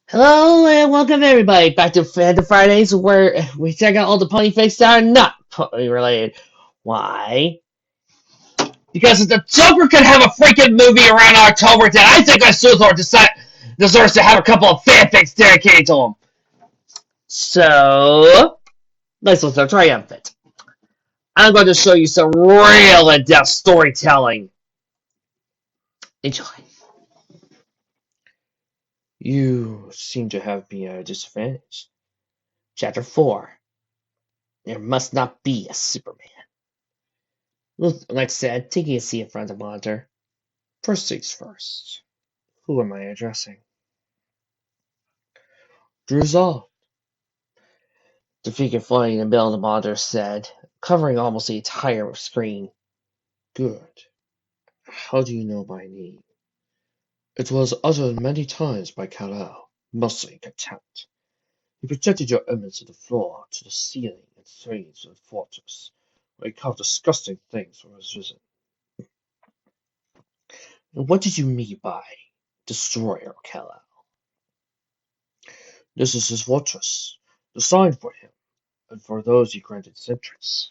Hello and welcome everybody back to Fandom Fridays, where we check out all the pony fakes that are not pony related. Why? Because if the Joker could have a freaking movie around October, then I think Lex Luthor deserves to have a couple of fanfics dedicated to him. So, Lex Luthor triumphant. I'm going to show you some real in-depth storytelling. Enjoy. You seem to have me at a disadvantage. Chapter 4. There must not be a Superman. Like said, taking a seat in front of the monitor. First things first. Who am I addressing? Druzal. The figure floating in the middle of the monitor said, covering almost the entire screen. Good. How do you know my name? It was uttered many times by Kal-El, mostly in contempt. He projected your image to the floor, to the ceiling, and threads of the fortress, where he carved disgusting things from his vision. And what did you mean by destroyer, Kal-El? This is his fortress, designed for him, and for those he granted entrance.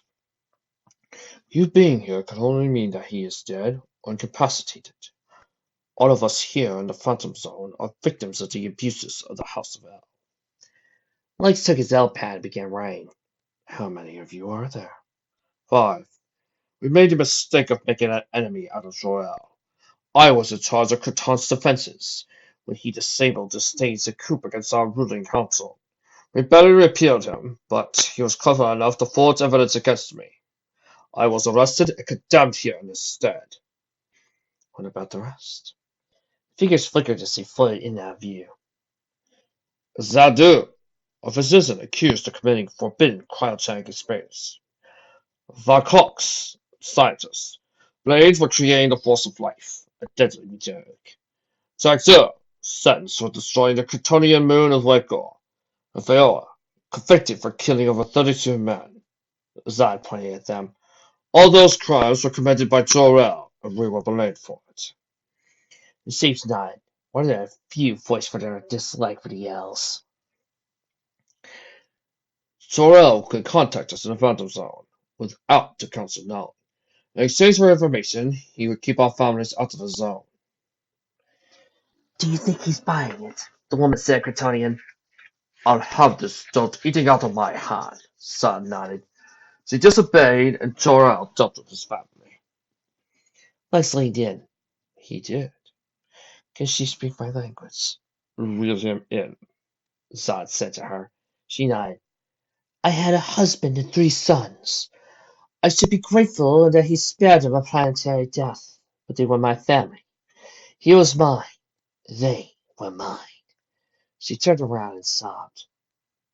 You being here can only mean that he is dead or incapacitated. All of us here in the Phantom Zone are victims of the abuses of the House of El. Lex took his L-pad and began writing. How many of you are there? 5. We made the mistake of making an enemy out of Jor-El. I was in charge of Kraton's defenses when he disabled the state's coup against our ruling council. We barely repealed him, but he was clever enough to forge evidence against me. I was arrested and condemned here in his stead. What about the rest? Figures flickered as he floated in and out of view. Zadu, a physician accused of committing forbidden cryogenic experiments. Varkox, scientist, blamed for creating the force of life, a deadly meteoric. Zakzur, sentenced for destroying the Kryptonian moon of Lekor. Viola, convicted for killing over 32 men. Zod pointed at them. All those crimes were committed by Jor-El, and we were blamed for it. The Shapes nodded. One of the few voiced for their dislike for the Yells. Jor-El could contact us in the Phantom Zone, without the Council knowing. In exchange for information, he would keep our families out of the zone. Do you think he's buying it? The woman said, Kryptonian. I'll have this dolt eating out of my hand, Zod nodded. She disobeyed, and Jor-El dealt with his family. Lex leaned in. He did. Can she speak my language? Reel him in, Zod said to her. She nodded. I had a husband and 3 sons. I should be grateful that he spared them a planetary death, but they were my family. He was mine. They were mine. She turned around and sobbed.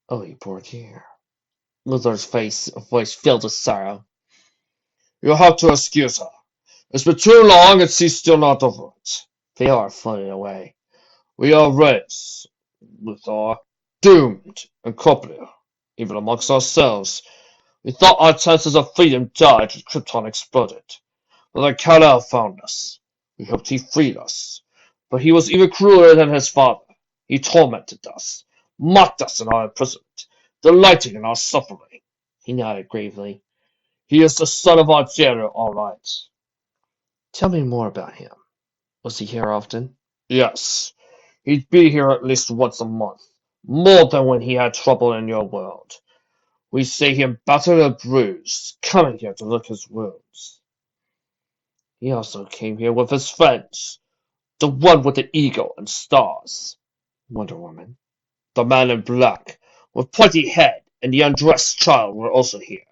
Oh, you poor dear. Luthor's voice filled with sorrow. You'll have to excuse her. It's been too long and she's still not over it. They are floating away. We are raised, Luthor, doomed and corporeal, even amongst ourselves. We thought our chances of freedom died when Krypton exploded. But then Kal-El found us. We hoped he freed us. But he was even crueler than his father. He tormented us, mocked us in our imprisonment, delighting in our suffering. He nodded gravely. He is the son of our jailer, all right. Tell me more about him. Was he here often? Yes. He'd be here at least once a month. More than when he had trouble in your world. We see him battered and bruised, coming here to lick his wounds. He also came here with his friends. The one with the eagle and stars. Wonder Woman. The man in black, with pointy head, and the undressed child were also here.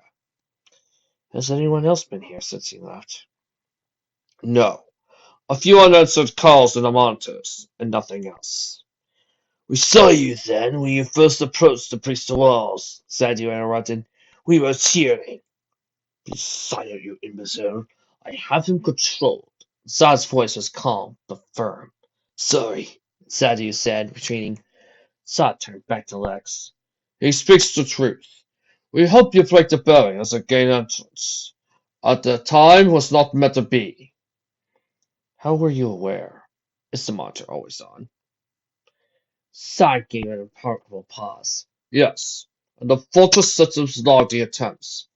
Has anyone else been here since he left? No. A few unanswered calls in the monitors, and nothing else. We saw you then when you first approached the priest of walls, Zadu interrupted. We were cheering. Be silent, you imbecile. I have him controlled. Zod's voice was calm, but firm. Sorry, Zadu said, retreating. Zod turned back to Lex. He speaks the truth. We hope you break the barriers and gain entrance. At the time was not meant to be. How were you aware? Is the monitor always on? Side gave an imperturbable pause. Yes, and the fortress systems logged the attempts.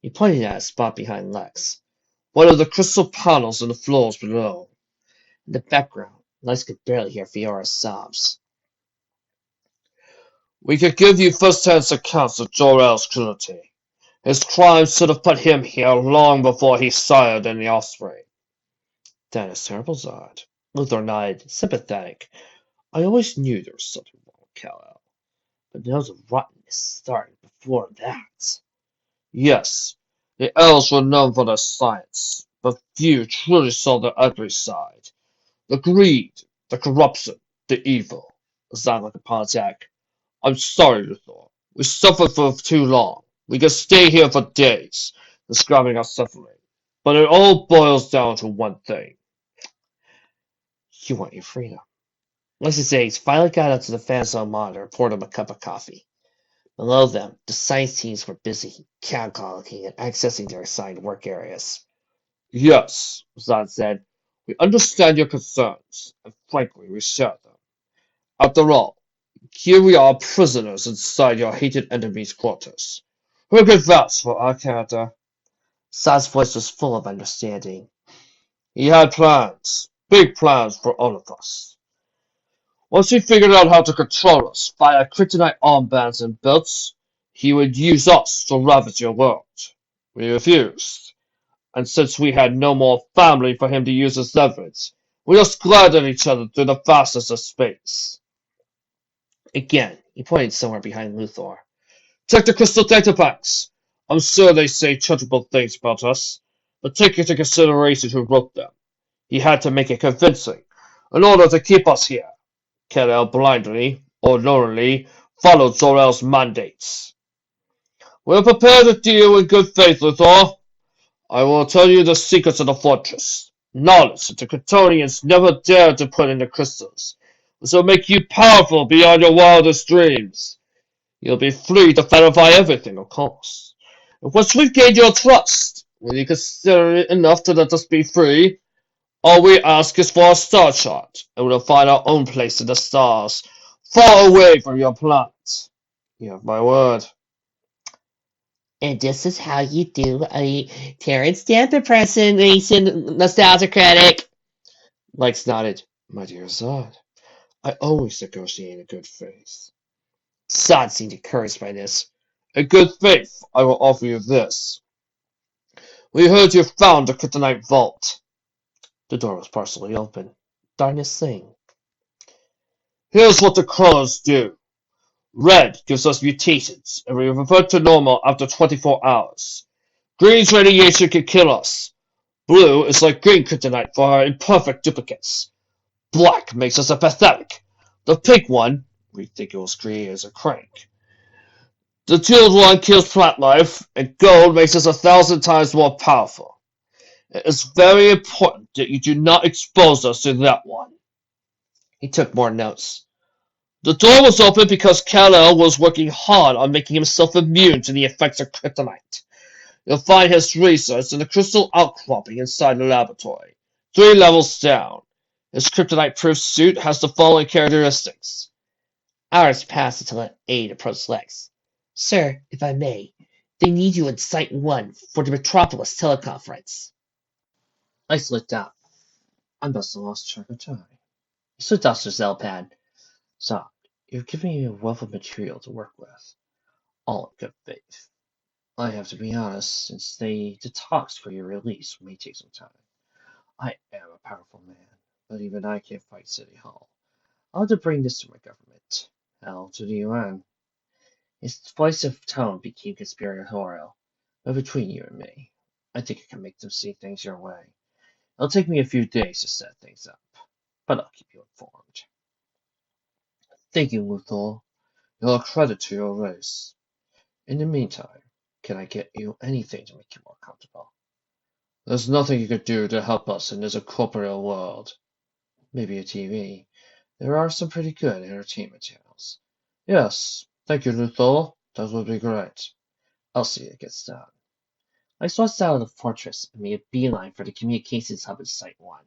He pointed at a spot behind Lex. One of the crystal panels on the floors below. In the background, Lex could barely hear Fiora's sobs. We could give you first-hand accounts of Jor-El's cruelty. His crimes should have put him here long before he sired any offspring. That is terrible, Zod. Luthor nodded, sympathetic. I always knew there was something wrong with Kal-El, but now the rottenness started before that. Yes, the elves were known for their science, but few truly saw their ugly side. The greed, the corruption, the evil. Zod like apologetic. I'm sorry, Luthor. We suffered for too long. We could stay here for days, describing our suffering. But it all boils down to one thing. You want your freedom. Lex's eggs finally got up to the fan zone monitor and poured him a cup of coffee. Below them, the science teams were busy cataloging and accessing their assigned work areas. Yes, Zod said. We understand your concerns, and frankly, we share them. After all, here we are prisoners inside your hated enemy's quarters. Who could vouch for our character? Zod's voice was full of understanding. He had plans, big plans for all of us. Once he figured out how to control us via kryptonite armbands and belts, he would use us to ravage your world. We refused, and since we had no more family for him to use as leverage, we just glared at each other through the fastness of space. Again, he pointed somewhere behind Luthor. Check the crystal databanks. I'm sure they say charitable things about us, but take into consideration who wrote them. He had to make it convincing, in order to keep us here. Kal-El blindly, or knowingly, followed Jor-El's mandates. We're prepared to deal in good faith, Luthor. I will tell you the secrets of the fortress. Knowledge that the Kryptonians never dared to put in the crystals. This will make you powerful beyond your wildest dreams. You'll be free to verify everything, of course. And once we've gained your trust, will you consider it enough to let us be free? All we ask is for a star chart, and we'll find our own place in the stars, far away from your planet. You have my word. And this is how you do a Terrence Stamp impersonation, nostalgia critic. Lex nodded. My dear Zod, I always negotiate in good faith. Zod seemed encouraged by this. In good faith, I will offer you this. We heard you found the kryptonite vault. The door was partially open. Darkness sang. Here's what the colors do. Red gives us mutations, and we revert to normal after 24 hours. Green's radiation can kill us. Blue is like green kryptonite for our imperfect duplicates. Black makes us apathetic. The pink one, we think it was created as a crank. The teal one kills plant life, and gold makes us 1,000 times more powerful. It is very important that you do not expose us to that one. He took more notes. The door was open because Kal-El was working hard on making himself immune to the effects of kryptonite. You'll find his research in the crystal outcropping inside the laboratory, 3 levels down. His kryptonite-proof suit has the following characteristics. Hours passed until an aide approached Lex. Sir, if I may, they need you in Site 1 for the Metropolis teleconference. Lex looked up. I must have lost track of time. He slipped off his L-pad. So, you've given me a wealth of material to work with, all in good faith. I have to be honest, since the talks for your release may take some time. I am a powerful man, but even I can't fight City Hall. I'll have to bring this to my government. Hell, to the UN. His voice of tone became conspiratorial, but between you and me, I think I can make them see things your way. It'll take me a few days to set things up, but I'll keep you informed. Thank you, Luthor. You're a credit to your race. In the meantime, can I get you anything to make you more comfortable? There's nothing you could do to help us in this corporeal world. Maybe a TV. There are some pretty good entertainment channels. Yes, thank you, Luthor. That would be great. I'll see it gets done. I swept out of the fortress and made a beeline for the communications hub in Site 1.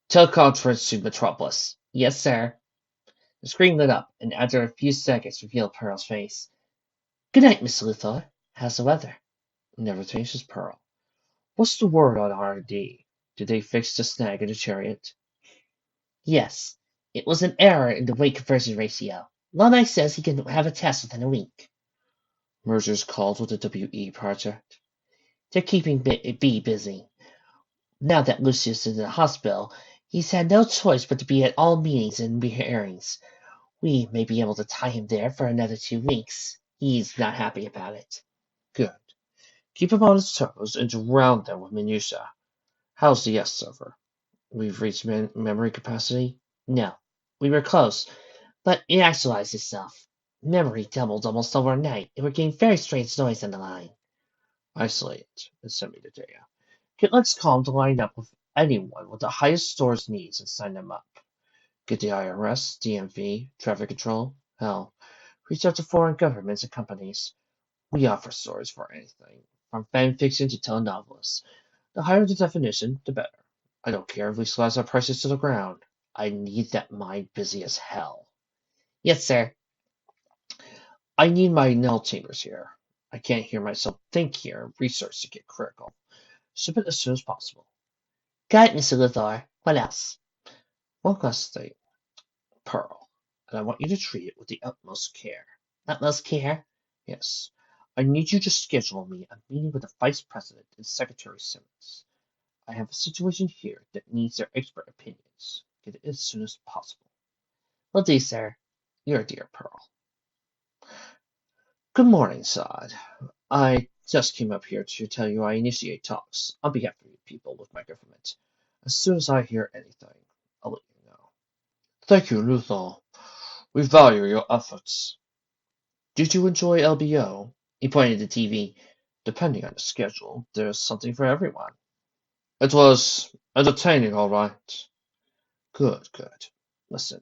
Teleconference to Metropolis. Yes, sir. The screen lit up, and after a few seconds revealed Pearl's face. Good night, Miss Luthor. How's the weather? Never changes, Pearl. What's the word on R&D? Did they fix the snag in the chariot? Yes. It was an error in the weight conversion ratio. Lonai says he can have a test within a week. Mergers called with the WE project. They're keeping B busy. Now that Lucius is in the hospital, he's had no choice but to be at all meetings and hearings. We may be able to tie him there for another 2 weeks. He's not happy about it. Good. Keep him on his toes and drown them with minutia. How's the S server? We've reached memory capacity? No. We were close, but it actualized itself. Memory doubled almost overnight, and we're getting very strange noise on the line. Isolate it and send me the data. Get Lex Calm to line up with anyone with the highest store's needs and sign them up. Get the IRS, DMV, traffic control. Hell, reach out to foreign governments and companies. We offer stories for anything, from fan fiction to telenovelists. The higher the definition, the better. I don't care if we slice our prices to the ground. I need that mind busy as hell. Yes, sir. I need my null chambers here. I can't hear myself think here. Research to get critical. Ship it as soon as possible. Got it, Mr. Luthor. What else? One last thing, Pearl, and I want you to treat it with the utmost care. Utmost care? Yes. I need you to schedule me a meeting with the Vice President and Secretary Simmons. I have a situation here that needs their expert opinions. Get it as soon as possible. Will do, sir. You're a dear, Pearl. Good morning, Sod. I just came up here to tell you I initiate talks on behalf of you people with my government. As soon as I hear anything, I'll let you know. Thank you, Luthor. We value your efforts. Did you enjoy LBO? He pointed to TV. Depending on the schedule, there's something for everyone. It was entertaining, all right. Good, good. Listen,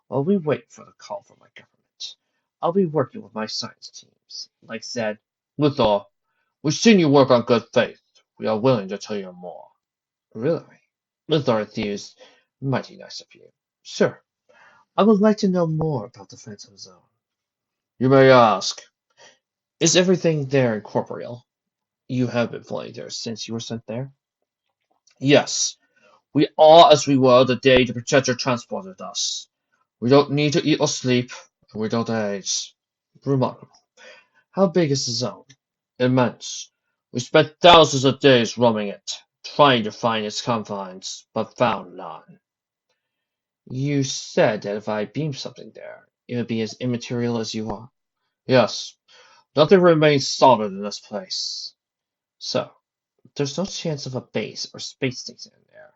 while we wait for the call from my government, I'll be working with my science teams. Like said, Luthor, we've seen you work on good faith. We are willing to tell you more. Really? Luthor enthused. Mighty nice of you. Sure. I would like to know more about the Phantom Zone. You may ask, is everything there incorporeal? You have been flying there since you were sent there? Yes. We are as we were the day the Protector transported us. We don't need to eat or sleep, and we don't age. Remarkable. How big is the zone? Immense. We spent thousands of days roaming it, trying to find its confines, but found none. You said that if I beamed something there, it would be as immaterial as you are? Yes. Nothing remains solid in this place. So, there's no chance of a base or space station in there?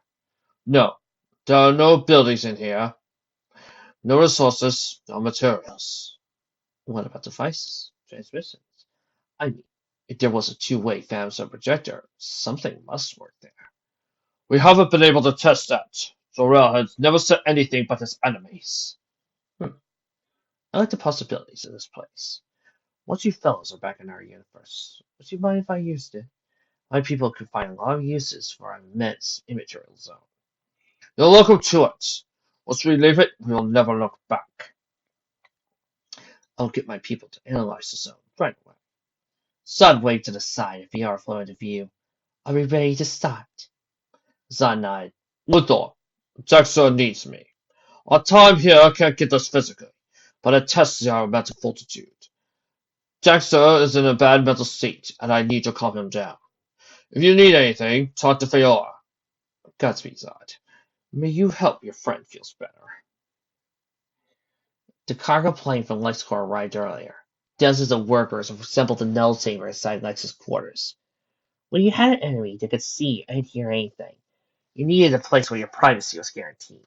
No. There are no buildings in here. No resources, no materials. What about devices? Transmissions? I mean, if there was a two-way Famson projector, something must work there. We haven't been able to test that. Jor-El has never sent anything but his enemies. I like the possibilities of this place. Once you fellows are back in our universe, would you mind if I used it? My people could find a lot of uses for our immense immaterial zone. You're welcome to it. Once we leave it, we will never look back. I'll get my people to analyze the zone right away. Zod waved to the side and VR flew into view. Are we ready to start? Zod nodded. Luthor, Dexter needs me. Our time here can't get us physically, but it tests our mental fortitude. Dexter is in a bad mental state, and I need to calm him down. If you need anything, talk to Fiora. Godspeed, Zod. May you help your friend feels better. The cargo plane from LexCorp arrived earlier. Dozens of workers assembled the null chamber inside Lex's quarters. When you had an enemy that could see and hear anything, you needed a place where your privacy was guaranteed.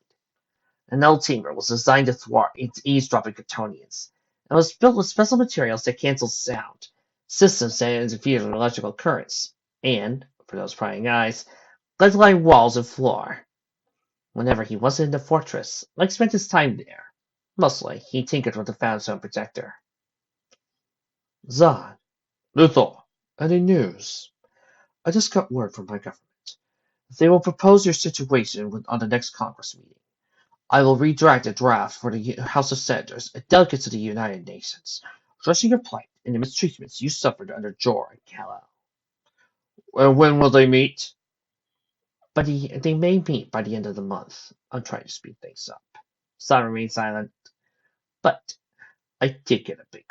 The null chamber was designed to thwart eavesdropping Kryptonians, and was built with special materials that canceled sound, systems that interfered with electrical currents, and, for those prying eyes, lead-lined walls and floor. Whenever he wasn't in the fortress, Lex spent his time there. Mostly, he tinkered with the Phantom Protector. Zod, Luthor, any news? I just got word from my government. They will propose your situation on the next Congress meeting. I will redirect a draft for the House of Senators and delegates of the United Nations, addressing your plight and the mistreatments you suffered under Jorah and Kal-El. When will they meet? But they may meet by the end of the month. I'm trying to speed things up. Son remained silent. But I did get a big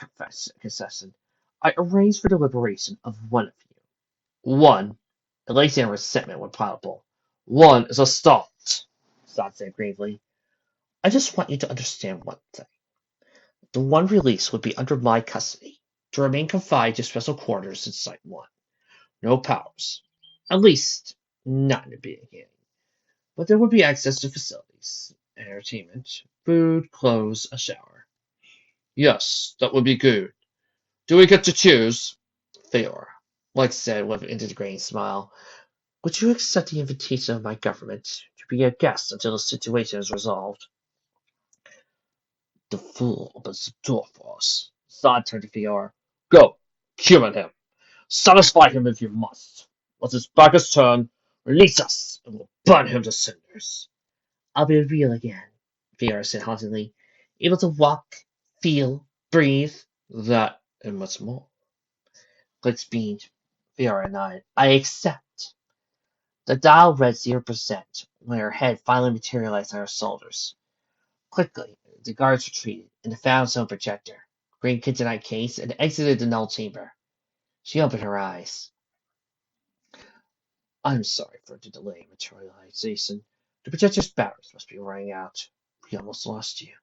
concession. I arranged for the liberation of one of you. One, elation and resentment were palpable. One is a start, Zod said gravely. I just want you to understand one thing. The one release would be under my custody, to remain confined to special quarters in Site 1. No powers. At least, not in the beginning. But there would be access to facilities, entertainment, food, clothes, a shower. Yes, that would be good. Do we get to choose? Theor, Lex said with an integrating smile. Would you accept the invitation of my government to be a guest until the situation is resolved? The fool opens the door for us. Zod turned to Theor. Go, human him. Satisfy him if you must. Once his back is turned, release us, and we'll burn him to cinders. I'll be real again, Theor said hauntingly, able to walk, feel, breathe, that and much more. Lex beamed. Theor nodded. I accept. The dial read 0% when her head finally materialized on her shoulders. Quickly, the guards retreated and found some projector, green kitchenite case, and exited the null chamber. She opened her eyes. I'm sorry for the delay in materialization. The projector's batteries must be running out. We almost lost you.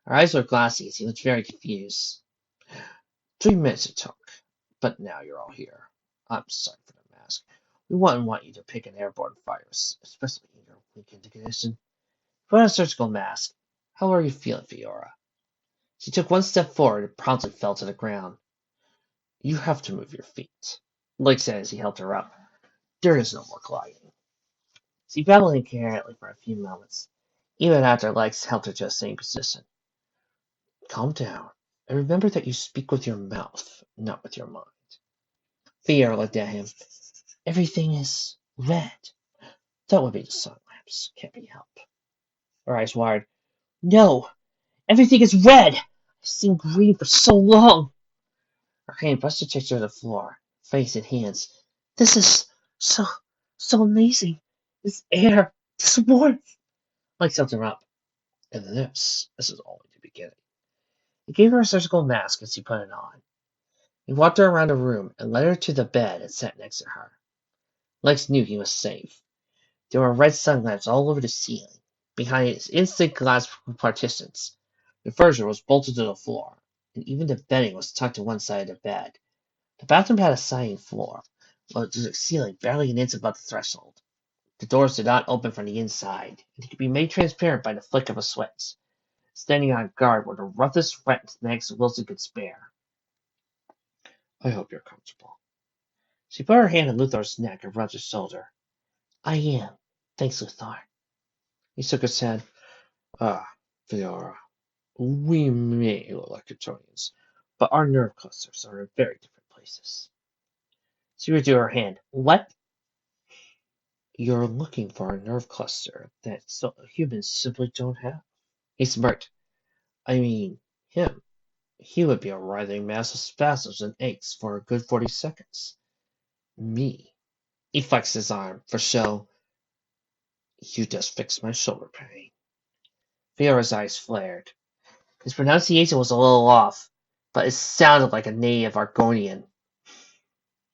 Her eyes were glassy as he looked very confused. 3 minutes it took, but now you're all here. I'm sorry for the mask. We wouldn't want you to pick an airborne virus, especially in your weakened condition. Put on a surgical mask. How are you feeling, Fiora? She took one step forward and promptly fell to the ground. You have to move your feet, Blake said as he helped her up. There is no more gliding. She battled incoherently for a few moments, even after Lex helped her to a sitting position. Calm down, and remember that you speak with your mouth, not with your mind. Fiora looked at him. Everything is red. That would be the sun lamps. Can't be helped. Her eyes wired. No! Everything is red! I've seen green for so long! Her hand brushed the texture of the floor, face and hands. This is so amazing. This air, this warmth. Like something up. And this is only the beginning. He gave her a surgical mask as he put it on. He walked her around the room and led her to the bed and sat next to her. Lex knew he was safe. There were red sun lamps all over the ceiling, behind its instant glass partitions. The furniture was bolted to the floor, and even the bedding was tucked to one side of the bed. The bathroom had a sagging floor, while the ceiling barely an inch above the threshold. The doors did not open from the inside, and he could be made transparent by the flick of a switch. Standing on guard were the roughest rednecks Wilson could spare. I hope you're comfortable. She put her hand on Luthor's neck and rubbed his shoulder. I am. Thanks, Luthor. He shook his head. Ah, Fiora. We may look like Kryptonians, but our nerve clusters are in very different places. She withdrew her hand. What? You're looking for a nerve cluster that humans simply don't have. He smirked. I mean, him. He would be a writhing mass of spasms and aches for a good 40 seconds. Me. He flexed his arm for show. You just fixed my shoulder pain. Fiora's eyes flared. His pronunciation was a little off, but it sounded like a native Argonian.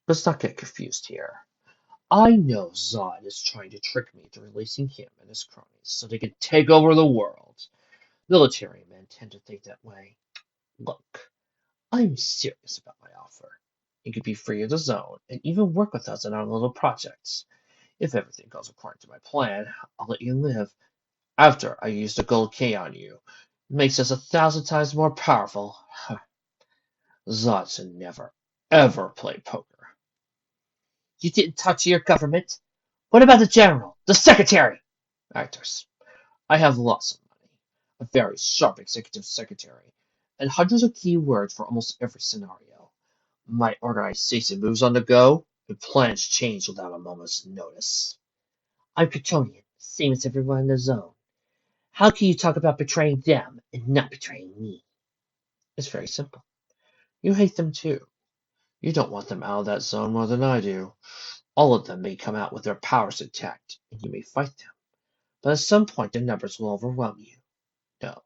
Let's not get confused here. I know Zod is trying to trick me into releasing him and his cronies so they can take over the world. Military men tend to think that way. Look, I'm serious about my offer. You could be free of the zone and even work with us in our little projects. If everything goes according to my plan, I'll let you live. After I use the gold key on you, it makes us 1,000 times more powerful. Zod should never, ever play poker. You didn't touch your government. What about the general, the secretary? Actors. I have lots of money, a very sharp executive secretary, and hundreds of key words for almost every scenario. My organization moves on the go, and plans change without a moment's notice. I'm Kryptonian, same as everyone in the zone. How can you talk about betraying them and not betraying me? It's very simple. You hate them too. You don't want them out of that zone more than I do. All of them may come out with their powers intact, and you may fight them. But at some point their numbers will overwhelm you. No,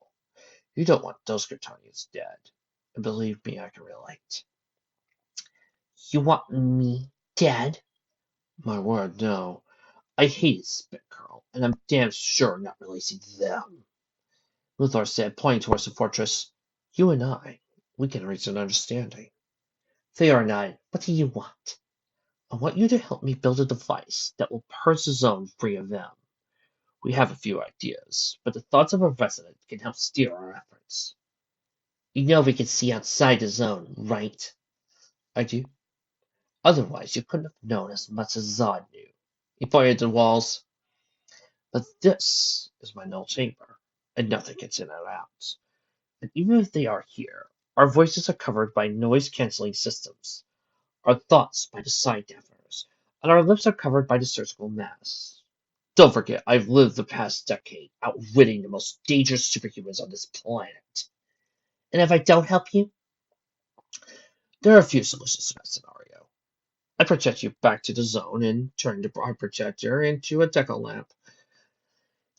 you don't want those Kryptonians dead. And believe me, I can relate. You want me dead? My word, no. I hated Spit Curl, and I'm damn sure not releasing them. Luthor said, pointing towards the fortress. You and I, we can reach an understanding. Theor and I, what do you want? I want you to help me build a device that will purge the zone free of them. We have a few ideas, but the thoughts of a resident can help steer our efforts. You know we can see outside the zone, right? I do. Otherwise, you couldn't have known as much as Zod knew. He pointed to the walls. But this is my null chamber, and nothing gets in or out. And even if they are here, our voices are covered by noise-canceling systems, our thoughts by the side dampers, and our lips are covered by the surgical masks. Don't forget, I've lived the past decade outwitting the most dangerous superhumans on this planet. And if I don't help you, there are a few solutions to that scenario. I project you back to the zone and turn the broad projector into a deco lamp.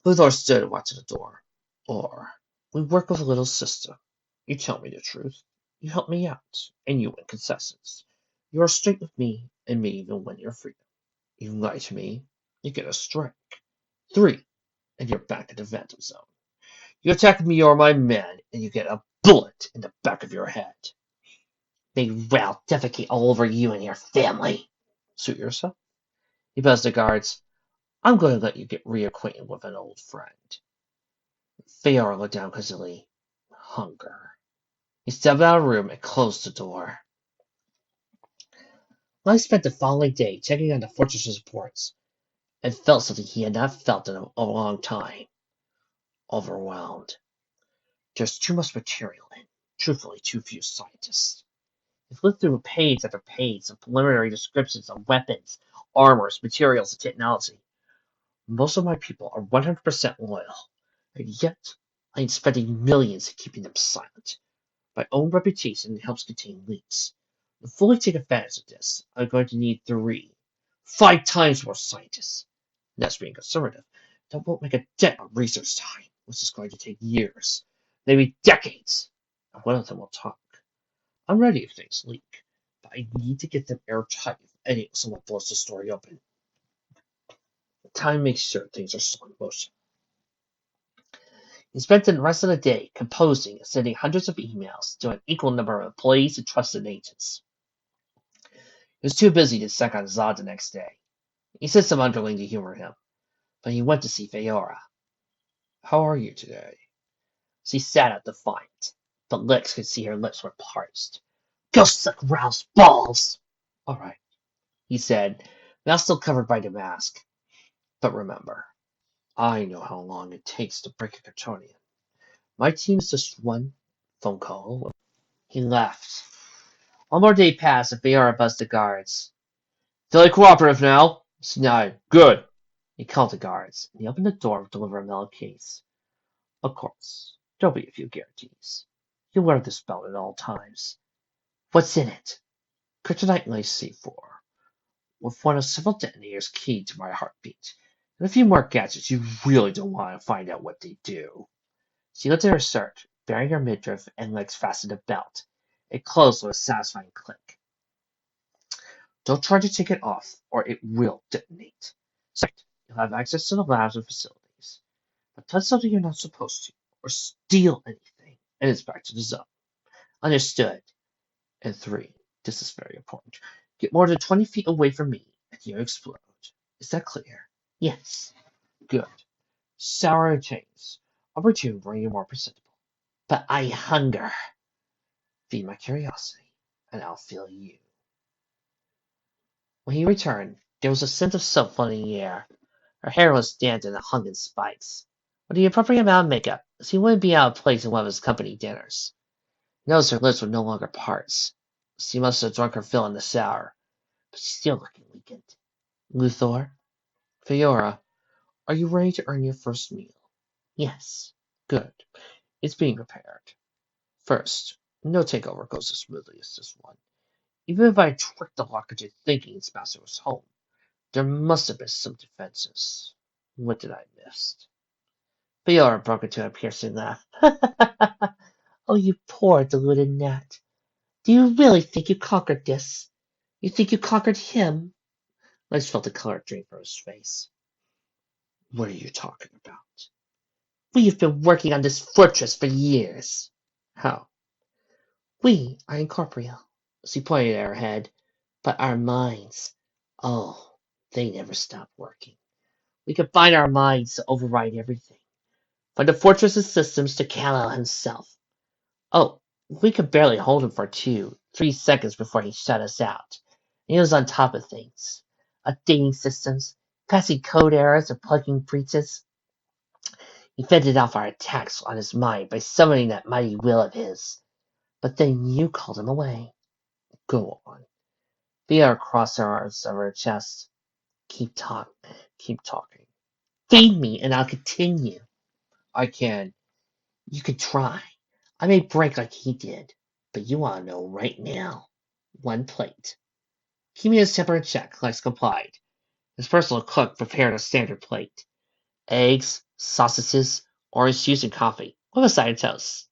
Luthor stood watching the door. Or, we work with a little system. You tell me the truth. You help me out, and you win concessions. You are straight with me, and me even win your freedom. You lie to me, you get a strike. 3, and you're back in the Phantom Zone. You attack me or my men, and you get a bullet in the back of your head. May Ralph defecate all over you and your family. Suit yourself. He buzzed the guards. I'm going to let you get reacquainted with an old friend. Theor looked down quizzically. Hunger. He stepped out of the room and closed the door. I spent the following day checking on the fortress's reports, and felt something he had not felt in a long time. Overwhelmed. There's too much material and, truthfully, too few scientists. He flipped through page after page of preliminary descriptions of weapons, armors, materials, and technology. Most of my people are 100% loyal, and yet I am spending millions in keeping them silent. My own reputation helps contain leaks. To fully take advantage of this, I'm going to need 3, 5 times more scientists. And that's being conservative. That won't make a dent on research time, which is going to take years, maybe decades. And one of them will talk. I'm ready if things leak, but I need to get them airtight if someone blows the story open. Time makes sure things are still in motion. He spent the rest of the day composing and sending hundreds of emails to an equal number of employees and trusted agents. He was too busy to check on Zod the next day. He sent some underling to humor him, but he went to see Feora. How are you today? She sat up defiant, but Lex could see her lips were parched. Go suck Ralph's balls! All right, he said, now still covered by the mask. But remember, I know how long it takes to break a Kryptonian. My team is just one phone call away. He left. One more day passed and Feora buzzed the guards. Fully cooperative now. Snide. Good. He called the guards, and he opened the door to deliver a metal case. Of course, there'll be a few guarantees. You wear this belt at all times. What's in it? Kryptonite lace C4, with one of several detonators keyed to my heartbeat, and a few more gadgets you really don't want to find out what they do. She looked at her shirt, bearing her midriff and legs fastened a belt. It closed with a satisfying click. Don't try to take it off, or it will detonate. Second, you'll have access to the labs and facilities. But touch something you're not supposed to, or steal anything, and it's back to the zone. Understood. And 3, this is very important. Get more than 20 feet away from me, and you explode. Is that clear? Yes. Good. Sour chains. I'll return bring you more presentable. But I hunger. Feed my curiosity, and I'll fill you. When he returned, there was a scent of soap floating in the air. Her hair was damp and hung in spikes. With the appropriate amount of makeup, she wouldn't be out of place in one of his company dinners. He noticed her lips were no longer parts. She must have drunk her fill in the shower, but she's still looking weakened. Luthor? Feora, are you ready to earn your first meal? Yes. Good. It's being repaired. First, no takeover goes as smoothly as this one. Even if I tricked the lock into thinking its master was home, there must have been some defenses. What did I miss? Fiora broke into a piercing laugh. Oh, you poor deluded gnat. Do you really think you conquered this? You think you conquered him? Lex felt the color drain from his face. What are you talking about? We've been working on this fortress for years. How? We are incorporeal. She pointed at her head. But our minds, oh, they never stop working. We combine our minds to override everything. From the fortress's systems to Kal-El himself. Oh, we could barely hold him for 2, 3 seconds before he shut us out. And he was on top of things. Updating systems, passing code errors, or plugging breaches. He fended off our attacks on his mind by summoning that mighty will of his. But then you called him away. Go on. Via crossed her arms over her chest. Keep talking. Feed me and I'll continue. I can. You can try. I may break like he did, but you want to know right now. 1 plate. Keep me his temper in check, Lex complied. His personal cook prepared a standard plate. Eggs, sausages, orange juice, and coffee, with a side of toast.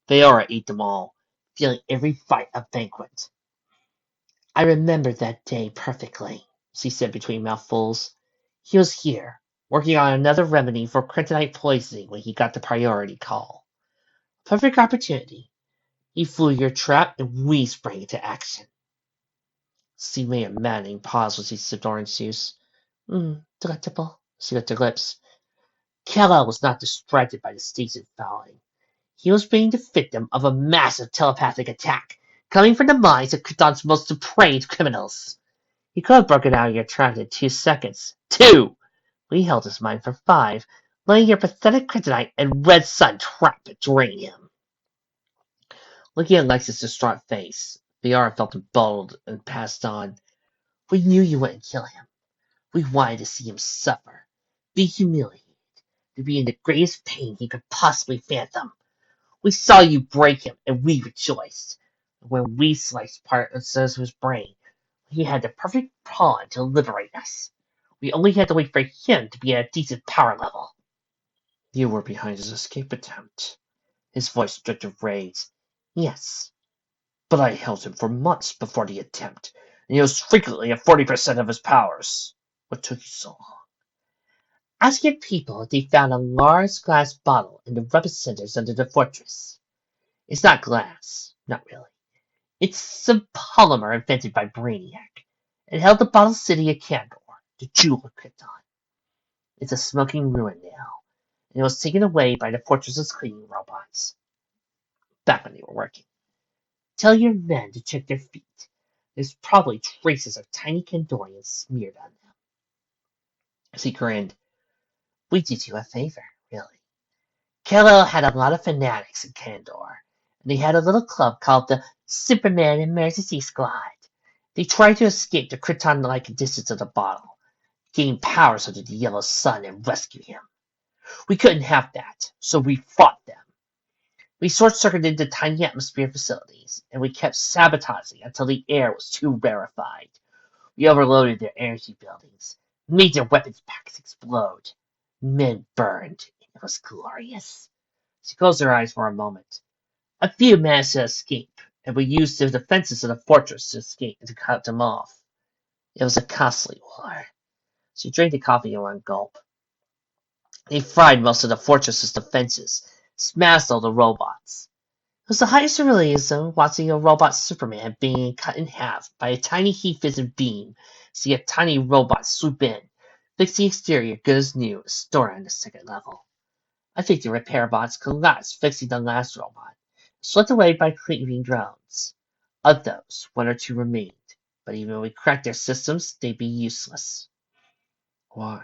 Feora ate them all, feeling every bite a banquet. I remember that day perfectly, she said between mouthfuls. He was here, working on another remedy for kryptonite poisoning when he got the priority call. Perfect opportunity. He flew your trap and we sprang into action. She made a maddening pause as he sipped orange juice. Delectable, she licked her lips. Kal-El was not distracted by the stasis fouling. He was being the victim of a massive telepathic attack, coming from the minds of Krypton's most depraved criminals. He could have broken out of your trap in 2 seconds. 2! We held his mind for 5, letting your pathetic kryptonite and red sun trap and drain him. Looking at Lex's distraught face, Fiora felt emboldened and passed on. We knew you wouldn't kill him. We wanted to see him suffer, be humiliated, to be in the greatest pain he could possibly fathom. We saw you break him, and we rejoiced. When we sliced parts of his brain, he had the perfect pawn to liberate us. We only had to wait for him to be at a decent power level. You were behind his escape attempt. His voice dripped with rage. Yes, but I held him for months before the attempt, and he was frequently at 40% of his powers. What took you so long? Ask your people if they found a large glass bottle in the rubbish centers under the fortress. It's not glass, not really. It's some polymer invented by Brainiac. It held the bottle city of Kandor, the jewel of Krypton. It's a smoking ruin now, and it was taken away by the fortress's cleaning robots. Back when they were working. Tell your men to check their feet. There's probably traces of tiny Kandorians smeared on them. As he grinned, we did you a favor, really. Kal-El had a lot of fanatics in Kandor, and they had a little club called the Superman Emergency Squad. They tried to escape the Krypton-like distance of the bottle, gain powers under the yellow sun, and rescue him. We couldn't have that, so we fought them. We short-circuited the tiny atmosphere facilities, and we kept sabotaging until the air was too rarefied. We overloaded their energy buildings, made their weapons packs explode. Men burned, and it was glorious. She closed her eyes for a moment. A few managed to escape, and we used the defenses of the fortress to escape and to cut them off. It was a costly war. She drank the coffee in one gulp. They fried most of the fortress's defenses, smashed all the robots. It was the highest realism watching a robot Superman being cut in half by a tiny heat-vision beam, see a tiny robot swoop in, fix the exterior good as new, and store it on the second level. I think the repair bots collapsed fixing the last robot, swept away by cleaning drones. Of those, 1 or 2 remained, but even if we cracked their systems, they'd be useless. Why?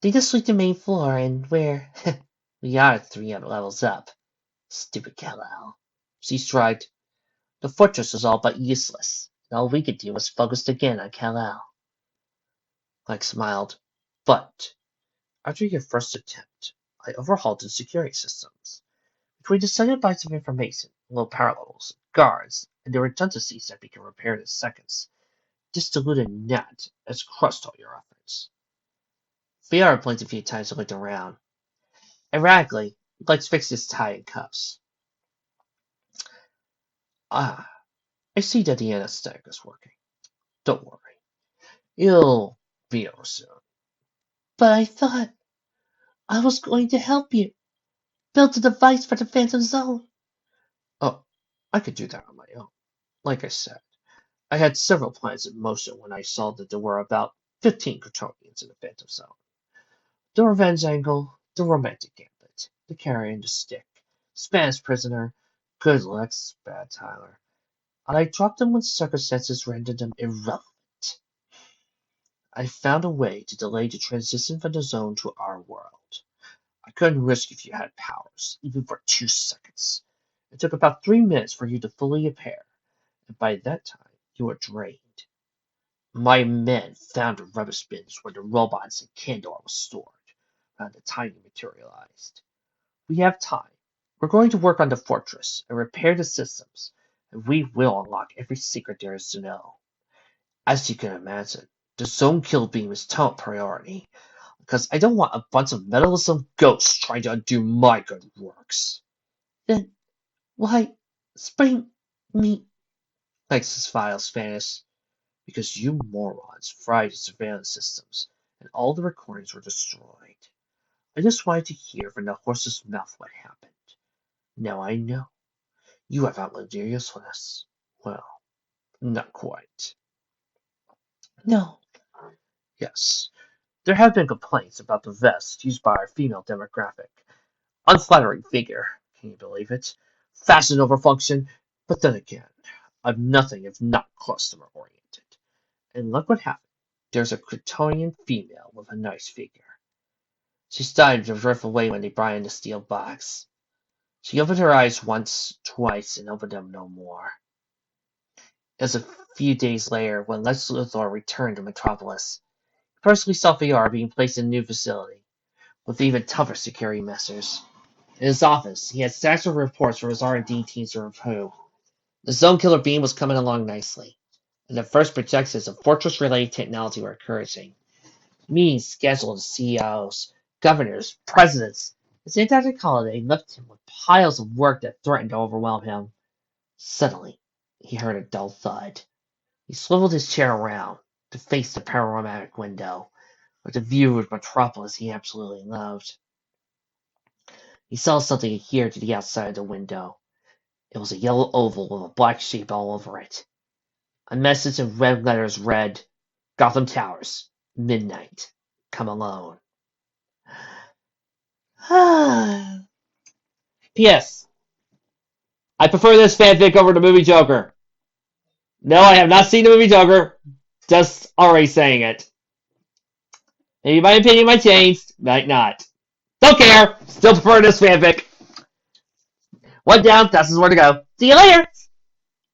They just sweep the main floor, and we are 3 levels up. Stupid Kal-El. She shrugged. The fortress was all but useless, and all we could do was focus again on Kal-El. Lex smiled. But After your first attempt, I overhauled the security systems. Between the sudden bytes of information, low power levels, guards, and the redundancies that become repaired in seconds, this diluted net has crushed all your efforts. VR blinked a few times and looked around. Ironically, Lex fixed his tie and cuffs. Ah, I see that the anesthetic is working. Don't worry. You'll be over soon. But I thought I was going to help you build a device for the Phantom Zone. Oh, I could do that on my own. Like I said, I had several plans in motion when I saw that there were about 15 Kryptonians in the Phantom Zone. The revenge angle, the romantic gambit, the carry and the stick, Spanish prisoner, good Lex, bad Tyler. And I dropped them when circumstances rendered them irrelevant. I found a way to delay the transition from the zone to our world. I couldn't risk if you had powers, even for 2 seconds. It took about 3 minutes for you to fully repair, and by that time you were drained. My men found the rubbish bins where the robots and Candor were stored, and the time you materialized. We have time. We're going to work on the fortress and repair the systems, and we will unlock every secret there is to know. As you can imagine, the zone kill beam is top priority, because I don't want a bunch of meddlesome ghosts trying to undo my good works. Then why spring me? Lex's files vanished because you morons fried the surveillance systems and all the recordings were destroyed. I just wanted to hear from the horse's mouth what happened. Now I know. You have outlived your usefulness. Well, not quite. No. Yes. There have been complaints about the vest used by our female demographic. Unflattering figure, can you believe it? Fashion over function, but then again, I'm nothing if not customer-oriented. And look what happened. There's a Kryptonian female with a nice figure. She started to drift away when they brought in the steel box. She opened her eyes once, twice, and opened them no more. It was a few days later when Lex Luthor returned to Metropolis. He personally saw VR being placed in a new facility, with even tougher security measures. In his office, he had stacks of reports from his R&D teams to review. The Zone Killer beam was coming along nicely, and the first projections of Fortress-related technology were encouraging. Meetings scheduled with CEOs, governors, presidents. His Antarctic holiday left him with piles of work that threatened to overwhelm him. Suddenly, he heard a dull thud. He swiveled his chair around to face the panoramic window, with the view of Metropolis he absolutely loved. He saw something adhere to the outside of the window. It was a yellow oval with a black shape all over it. A message in red letters read, Gotham Towers, midnight. Come alone. P.S. I prefer this fanfic over the movie Joker. No, I have not seen the movie Joker. Just already saying it. Maybe my opinion might change, might not. Don't care. Still prefer this fanfic. One down, that's where to go. See you later.